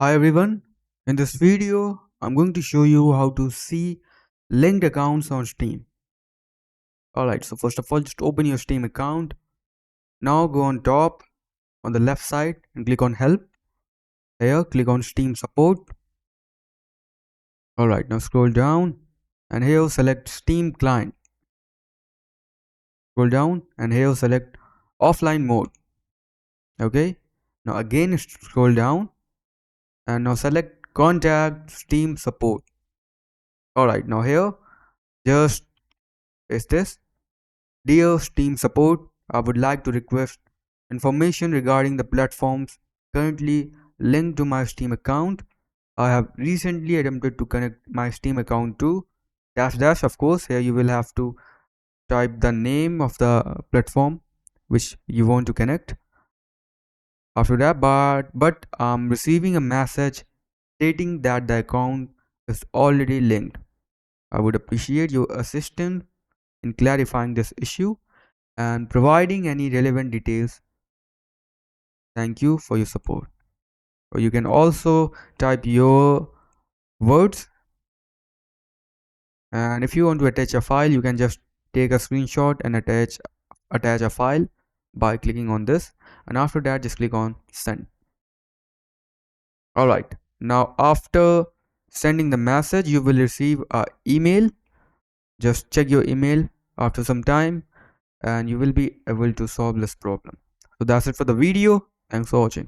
Hi everyone, in this video I'm going to show you how to see linked accounts on Steam. Alright, so first of all just open your Steam account. Now go on top on the left side and click on help. Here click on Steam support. Alright, now scroll down and here select Steam client. Scroll down and here select offline mode. Okay, now again scroll down and now select contact Steam support. Alright, now here just is this. Dear Steam support, I would like to request information regarding the platforms currently linked to my Steam account. I have recently attempted to connect my Steam account to dash dash. Of course, here you will have to type the name of the platform which you want to connect. After that, but I'm receiving a message stating that the account is already linked. I would appreciate your assistance in clarifying this issue and providing any relevant details. Thank you for your support. Or you can also type your words, and if you want to attach a file you can just take a screenshot and attach a file by clicking on this, and after that just click on send. Alright, now after sending the message you will receive a email. Just check your email after some time and you will be able to solve this problem. So that's it for the video. Thanks for watching.